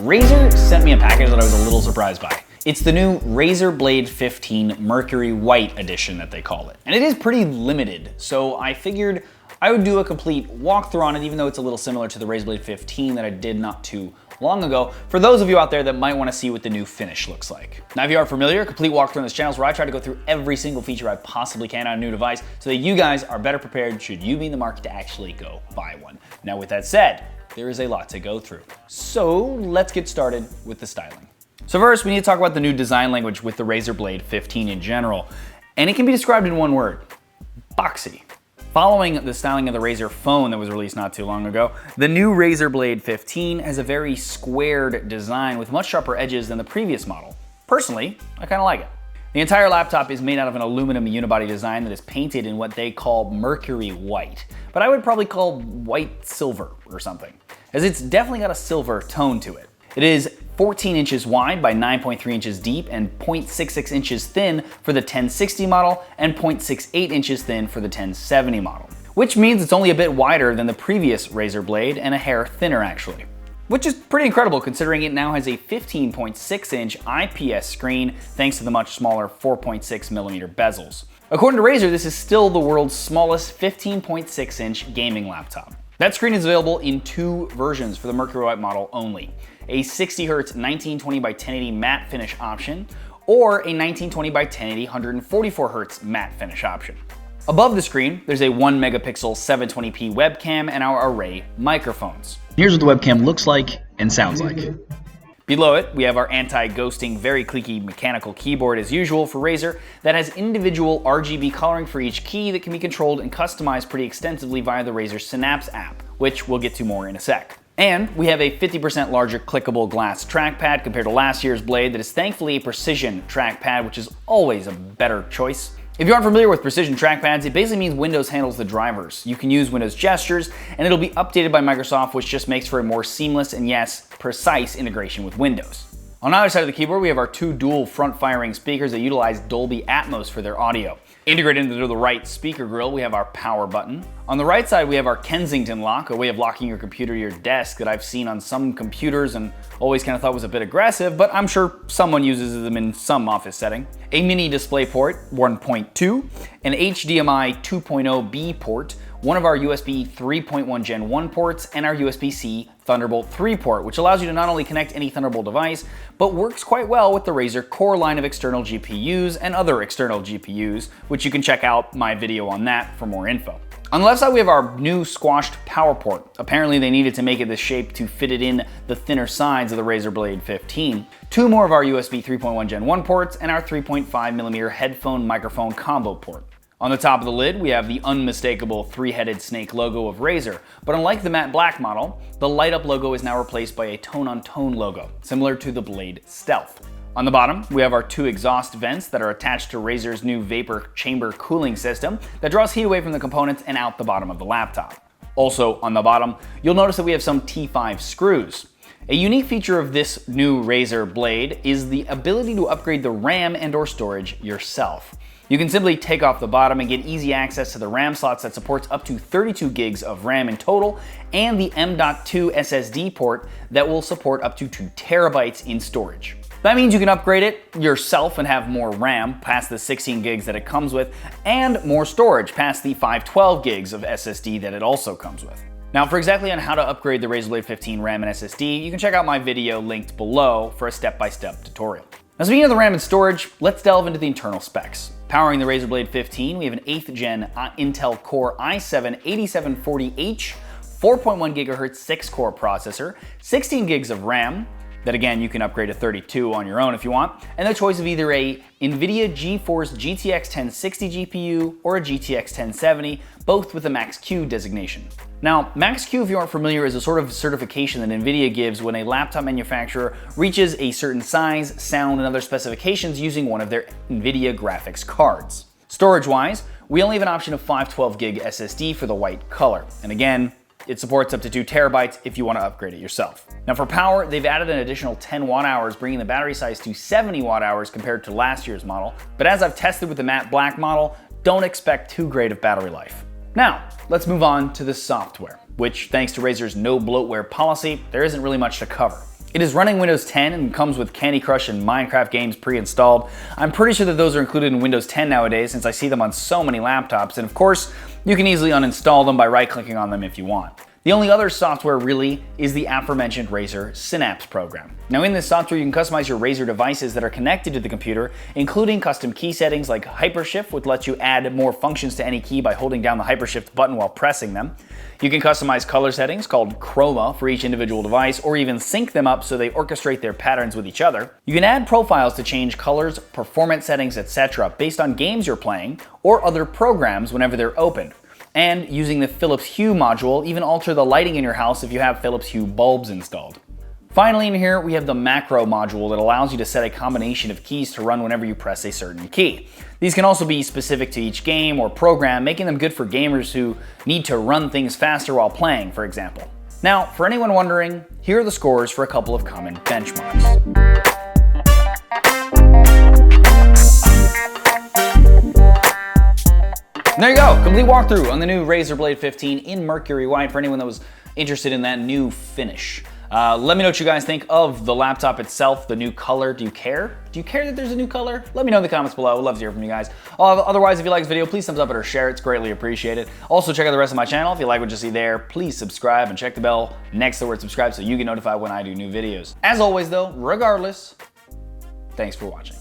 Razer sent me a package that I was a little surprised by. It's the new Razer Blade 15 Mercury White Edition that they call it. And it is pretty limited, so I figured I would do a complete walkthrough on it, even though it's a little similar to the Razer Blade 15 that I did not too long ago, for those of you out there that might want to see what the new finish looks like. Now, if you aren't familiar, a complete walkthrough on this channel is where I try to go through every single feature I possibly can on a new device so that you guys are better prepared should you be in the market to actually go buy one. Now, with that said, there is a lot to go through. So let's get started with the styling. So first, we need to talk about the new design language with the Razer Blade 15 in general. And it can be described in one word: boxy. Following the styling of the Razer phone that was released not too long ago, the new Razer Blade 15 has a very squared design with much sharper edges than the previous model. Personally, I kind of like it. The entire laptop is made out of an aluminum unibody design that is painted in what they call Mercury White, but I would probably call white silver or something, as it's definitely got a silver tone to it. It is 14 inches wide by 9.3 inches deep and 0.66 inches thin for the 1060 model and 0.68 inches thin for the 1070 model, which means it's only a bit wider than the previous Razer Blade and a hair thinner actually. Which is pretty incredible considering it now has a 15.6 inch IPS screen thanks to the much smaller 4.6 millimeter bezels. According to Razer, this is still the world's smallest 15.6 inch gaming laptop. That screen is available in two versions for the Mercury White model only: a 60Hz 1920 by 1080 matte finish option, or a 1920 by 1080 144Hz matte finish option. Above the screen, there's a 1 megapixel 720p webcam and our array microphones. Here's what the webcam looks like and sounds like. Below it, we have our anti-ghosting, very clicky mechanical keyboard as usual for Razer that has individual RGB coloring for each key that can be controlled and customized pretty extensively via the Razer Synapse app, which we'll get to more in a sec. And we have a 50% larger clickable glass trackpad compared to last year's Blade that is thankfully a precision trackpad, which is always a better choice. If you aren't familiar with precision trackpads, it basically means Windows handles the drivers. You can use Windows gestures, and it'll be updated by Microsoft, which just makes for a more seamless and, yes, precise integration with Windows. On either side of the keyboard, we have our two dual front-firing speakers that utilize Dolby Atmos for their audio. Integrated into the right speaker grill, we have our power button. On the right side, we have our Kensington lock, a way of locking your computer to your desk that I've seen on some computers and always kind of thought was a bit aggressive, but I'm sure someone uses them in some office setting. A mini display port, 1.2, an HDMI 2.0B port, one of our USB 3.1 Gen 1 ports, and our USB-C Thunderbolt 3 port, which allows you to not only connect any Thunderbolt device, but works quite well with the Razer Core line of external GPUs and other external GPUs, which you can check out my video on that for more info. On the left side, we have our new squashed power port. Apparently they needed to make it this shape to fit it in the thinner sides of the Razer Blade 15. Two more of our USB 3.1 Gen 1 ports and our 3.5mm headphone microphone combo port. On the top of the lid, we have the unmistakable three-headed snake logo of Razer, but unlike the matte black model, the light-up logo is now replaced by a tone-on-tone logo, similar to the Blade Stealth. On the bottom, we have our two exhaust vents that are attached to Razer's new vapor chamber cooling system that draws heat away from the components and out the bottom of the laptop. Also on the bottom, you'll notice that we have some T5 screws. A unique feature of this new Razer Blade is the ability to upgrade the RAM and/or storage yourself. You can simply take off the bottom and get easy access to the RAM slots that supports up to 32 gigs of RAM in total, and the M.2 SSD port that will support up to 2 terabytes in storage. That means you can upgrade it yourself and have more RAM past the 16 gigs that it comes with, and more storage past the 512 gigs of SSD that it also comes with. Now, for exactly on how to upgrade the Razer Blade 15 RAM and SSD, you can check out my video linked below for a step-by-step tutorial. Now, speaking of the RAM and storage, let's delve into the internal specs. Powering the Razer Blade 15, we have an 8th gen Intel Core i7-8740H, 4.1 GHz 6-core processor, 16 gigs of RAM, that again you can upgrade to 32 on your own if you want, and the choice of either a NVIDIA GeForce GTX 1060 GPU or a GTX 1070, both with a Max-Q designation. Now, Max-Q, if you aren't familiar, is a sort of certification that NVIDIA gives when a laptop manufacturer reaches a certain size, sound, and other specifications using one of their NVIDIA graphics cards. Storage-wise, we only have an option of 512 gig SSD for the white color, and again, it supports up to 2 terabytes if you want to upgrade it yourself. Now for power, they've added an additional 10 watt hours, bringing the battery size to 70 watt hours compared to last year's model. But as I've tested with the matte black model, don't expect too great of battery life. Now, let's move on to the software, which thanks to Razer's no bloatware policy, there isn't really much to cover. It is running Windows 10 and comes with Candy Crush and Minecraft games pre-installed. I'm pretty sure that those are included in Windows 10 nowadays since I see them on so many laptops, and of course, you can easily uninstall them by right-clicking on them if you want. The only other software really is the aforementioned Razer Synapse program. Now in this software you can customize your Razer devices that are connected to the computer, including custom key settings like Hypershift, which lets you add more functions to any key by holding down the Hypershift button while pressing them. You can customize color settings called chroma for each individual device, or even sync them up so they orchestrate their patterns with each other. You can add profiles to change colors, performance settings, etc. based on games you're playing or other programs whenever they're opened. And using the Philips Hue module, even alter the lighting in your house if you have Philips Hue bulbs installed. Finally in here, we have the macro module that allows you to set a combination of keys to run whenever you press a certain key. These can also be specific to each game or program, making them good for gamers who need to run things faster while playing, for example. Now, for anyone wondering, here are the scores for a couple of common benchmarks. There you go, complete walkthrough on the new Razer Blade 15 in Mercury White for anyone that was interested in that new finish. Let me know what you guys think of the laptop itself, the new color. Do you care? Do you care that there's a new color? Let me know in the comments below. I would love to hear from you guys. Otherwise, if you like this video, please thumbs up it or share it. It's greatly appreciated. Also, check out the rest of my channel. If you like what you see there, please subscribe and check the bell next to the word subscribe so you get notified when I do new videos. As always though, regardless, thanks for watching.